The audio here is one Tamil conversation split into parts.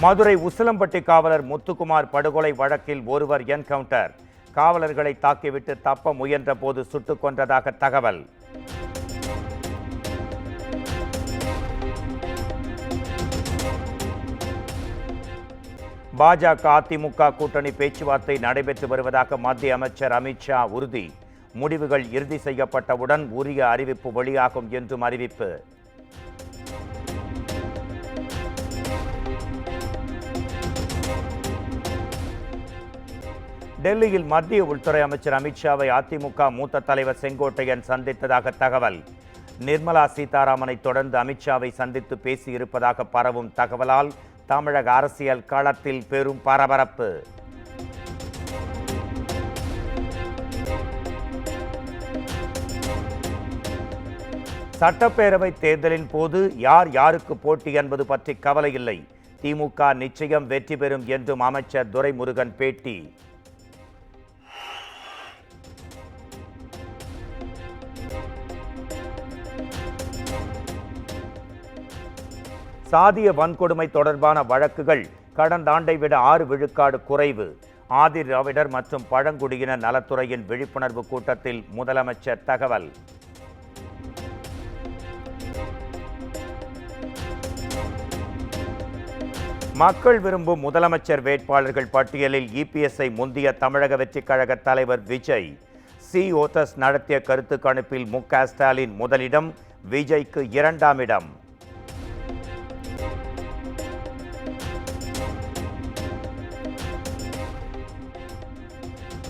மதுரை உசிலம்பட்டி காவலர் முத்துக்குமார் படுகொலை வழக்கில் ஒருவர் என்கவுண்டர். காவலர்களை தாக்கிவிட்டு தப்ப முயன்ற போது சுட்டுக் கொன்றதாக தகவல். பாஜக அதிமுக கூட்டணி பேச்சுவார்த்தை நடைபெற்று வருவதாக மத்திய அமைச்சர் அமித்ஷா உறுதி. முடிவுகள் இறுதி செய்யப்பட்டவுடன் உரிய அறிவிப்பு வெளியாகும் என்றும் அறிவிப்பு. டெல்லியில் மத்திய உள்துறை அமைச்சர் அமித்ஷாவை அதிமுக மூத்த தலைவர் செங்கோட்டையன் சந்தித்ததாக தகவல். நிர்மலா சீதாராமனை தொடர்ந்து அமித்ஷாவை சந்தித்து பேசியிருப்பதாக பரவும் தகவலால் தமிழக அரசியல் களத்தில் பெரும் பரபரப்பு. சட்டப்பேரவை தேர்தலின் போது யார் யாருக்கு போட்டி என்பது பற்றி கவலை இல்லை, திமுக நிச்சயம் வெற்றி பெறும் என்றும் அமைச்சர் துரைமுருகன் பேட்டி. சாதிய வன்கொடுமை தொடர்பான வழக்குகள் கடந்த ஆண்டை விட 6 விழுக்காடு குறைவு. ஆதி திராவிடர் மற்றும் பழங்குடியினர் நலத்துறையின் விழிப்புணர்வு கூட்டத்தில் முதலமைச்சர் தகவல். மக்கள் விரும்பும் முதலமைச்சர் வேட்பாளர்கள் பட்டியலில் இபிஎஸ்ஐ முந்திய தமிழக வெற்றிக் கழக தலைவர் விஜய். ஓட்டஸ் நடத்திய கருத்து கணிப்பில் மு.க. ஸ்டாலின் முதலிடம், விஜய்க்கு 2ஆம் இடம்.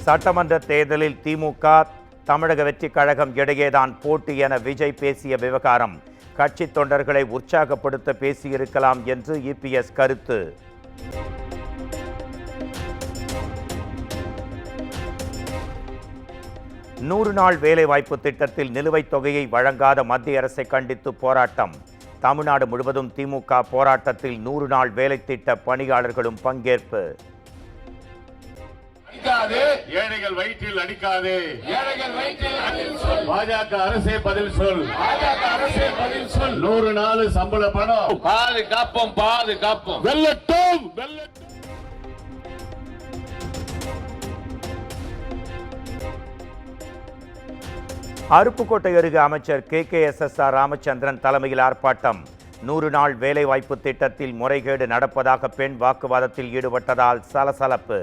சட்டமன்ற தேர்தலில் திமுக தமிழக வெற்றிக் கழகம் இடையேதான் போட்டி என விஜய் பேசிய விவகாரம். கட்சி தொண்டர்களை உற்சாகப்படுத்த பேசியிருக்கலாம் என்று இபிஎஸ் கருத்து. நூறு நாள் வேலைவாய்ப்பு திட்டத்தில் நிலுவைத் தொகையை வழங்காத மத்திய அரசை கண்டித்து போராட்டம். தமிழ்நாடு முழுவதும் திமுக போராட்டத்தில் 100 நாள் வேலை திட்ட பணியாளர்களும் பங்கேற்பு. ஏழைகள் வயிற்றில் அடிக்காதே, பாஜக அரசே பதில் சொல், 100 நாள் சம்பள பணம் பாதுகாப்போம், வெல்லட்டும். அருப்புக்கோட்டை அருகே அமைச்சர் KKSSR ராமச்சந்திரன் தலைமையில் ஆர்ப்பாட்டம். 100 நாள் வேலைவாய்ப்பு திட்டத்தில் முறைகேடு நடப்பதாக பெண் வாக்குவாதத்தில் ஈடுபட்டதால் சலசலப்பு.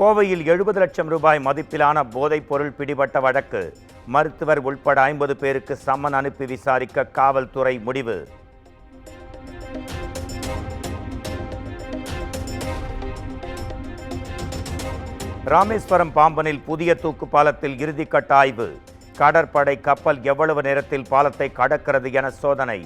கோவையில் 70 லட்சம் ரூபாய் மதிப்பிலான போதைப் பொருள் பிடிபட்ட வழக்கு. மருத்துவர் உட்பட 50 பேருக்கு சம்மன் அனுப்பி விசாரிக்க காவல்துறை முடிவு. ராமேஸ்வரம் பாம்பனில் புதிய தூக்கு பாலத்தில் இறுதிக்கட்ட ஆய்வு. கடற்படை கப்பல் எவ்வளவு நேரத்தில் பாலத்தை கடக்கிறது என சோதனை.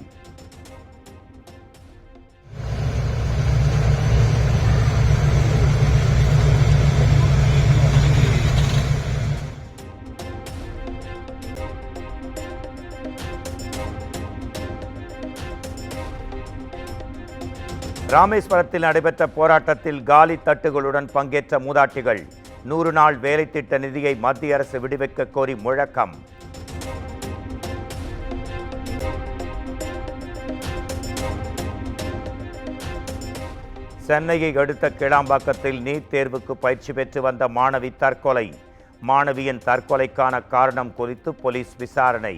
ராமேஸ்வரத்தில் நடைபெற்ற போராட்டத்தில் காலி தட்டுகளுடன் பங்கேற்ற மூதாட்டிகள். 100 நாள் வேலை திட்ட நிதியை மத்திய அரசு விடுவிக்க கோரி முழக்கம். சென்னையை அடுத்த கிளாம்பாக்கத்தில் நீட் தேர்வுக்கு பயிற்சி பெற்று வந்த மாணவி தற்கொலை. மாணவியின் தற்கொலைக்கான காரணம் குறித்து போலீஸ் விசாரணை.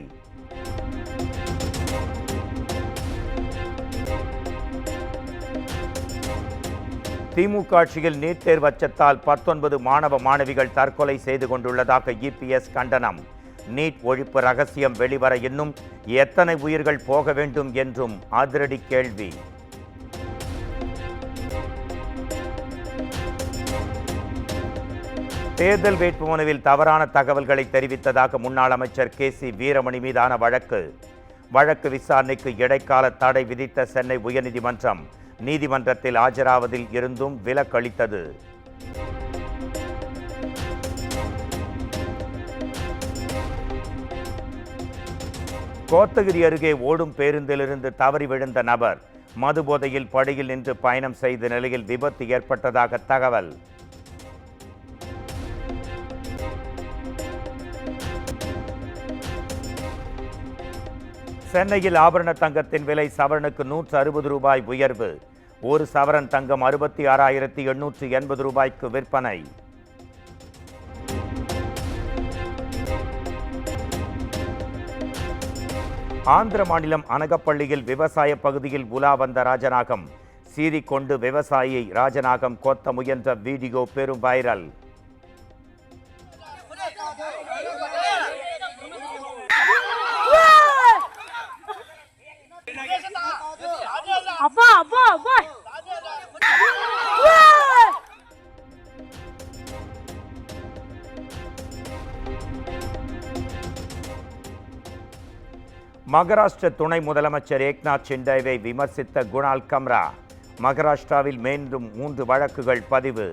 திமுக ஆட்சியில் நீட் தேர்வு அச்சத்தால் 19 மாணவ மாணவிகள் தற்கொலை செய்து கொண்டுள்ளதாக இபிஎஸ் கண்டனம். நீட் ஒழிப்பு ரகசியம் வெளிவர இன்னும் எத்தனை உயிர்கள் போக வேண்டும் என்றும் அதிரடி கேள்வி. தேர்தல் வேட்புமனுவில் தவறான தகவல்களை தெரிவித்ததாக முன்னாள் அமைச்சர் KC வீரமணி மீதான வழக்கு விசாரணைக்கு இடைக்கால தடை விதித்த சென்னை உயர்நீதிமன்றம் நீதிமன்றத்தில் ஆஜராவதில் இருந்தும் விலக்களித்தது. கோத்தகிரி அருகே ஓடும் பேருந்திலிருந்து தவறி விழுந்த நபர் மது போதையில் படியில் நின்று பயணம் செய்த நிலையில் விபத்து ஏற்பட்டதாக தகவல். சென்னையில் ஆபரண தங்கத்தின் விலை சவரனுக்கு 160 ரூபாய் உயர்வு. ஒரு சவரன் தங்கம் 66,880 ரூபாய்க்கு விற்பனை. ஆந்திர மாநிலம் அனகப்பள்ளியில் விவசாய பகுதியில் உலா வந்த ராஜநாகம் சீறிக்கொண்டு விவசாயியை ராஜநாகம் கொத்த முயன்ற வீடியோ பெரும் வைரல். மகாராஷ்டிர துணை முதலமைச்சர் ஏக்நாத் ஷிண்டேவை விமர்சித்த குணால் கம்ரா. மகாராஷ்டிராவில் மீண்டும் 3 வழக்குகள் பதிவு.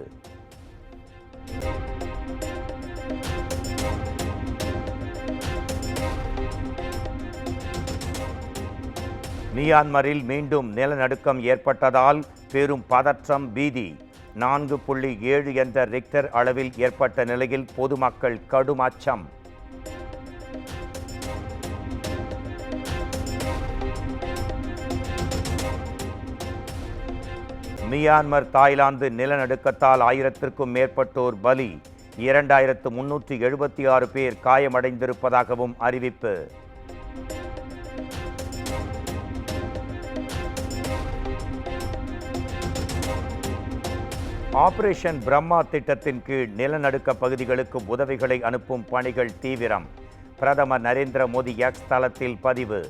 மியான்மரில் மீண்டும் நிலநடுக்கம் ஏற்பட்டதால் பெரும் பதற்றம் பீதி. 4.7 என்ற ரிக்டர் அளவில் ஏற்பட்ட நிலையில் பொதுமக்கள் கடும் அச்சம். மியான்மர் தாய்லாந்து நிலநடுக்கத்தால் 1000க்கும் மேற்பட்டோர் பலி. 2376 பேர் காயமடைந்திருப்பதாகவும் அறிவிப்பு. ஆபரேஷன் பிரம்மா திட்டத்தின் கீழ் நிலநடுக்க பகுதிகளுக்கு உதவிகளை அனுப்பும் பணிகள் தீவிரம். பிரதமர் நரேந்திர மோடி எக்ஸ் தளத்தில் பதிவு.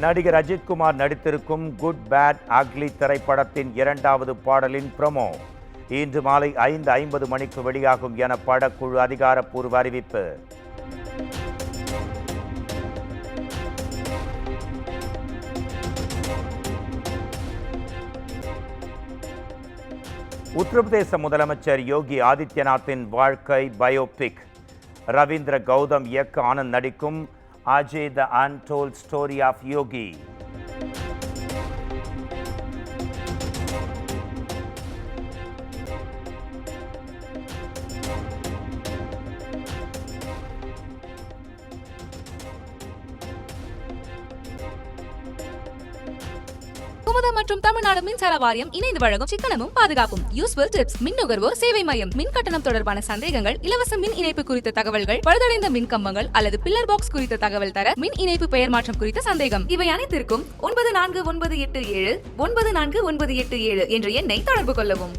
நடிகர் அஜித்குமார் நடித்திருக்கும் குட் பேட் அக்லி திரைப்படத்தின் 2வது பாடலின் ப்ரோமோ இன்று மாலை 5:50 மணிக்கு வெளியாகும் என படக்குழு அதிகாரப்பூர்வ அறிவிப்பு. உத்தரப்பிரதேச முதலமைச்சர் யோகி ஆதித்யநாத்தின் வாழ்க்கை பயோபிக். ரவீந்திர கௌதம் இயக்க ஆனந்த் நடிக்கும் Ajay the Untold Story of Yogi. Kumudam மற்றும் தமிழ்நாடு மின்சார வாரியம் இணைந்து வழங்கும் சிக்கனமும் பாதுகாப்பும் யூஸ்ஃபுல் டிப்ஸ். மின் நுகர்வோர் சேவை மையம். மின் கட்டணம் தொடர்பான சந்தேகங்கள், இலவச மின் இணைப்பு குறித்த தகவல்கள், பழுதடைந்த மின் கம்பங்கள் அல்லது பில்லர் பாக்ஸ் குறித்த தகவல் தர, மின் இணைப்பு பெயர் மாற்றம் குறித்த சந்தேகம், இவை அனைத்திற்கும் 9497 9497 என்ற எண்ணை தொடர்பு கொள்ளவும்.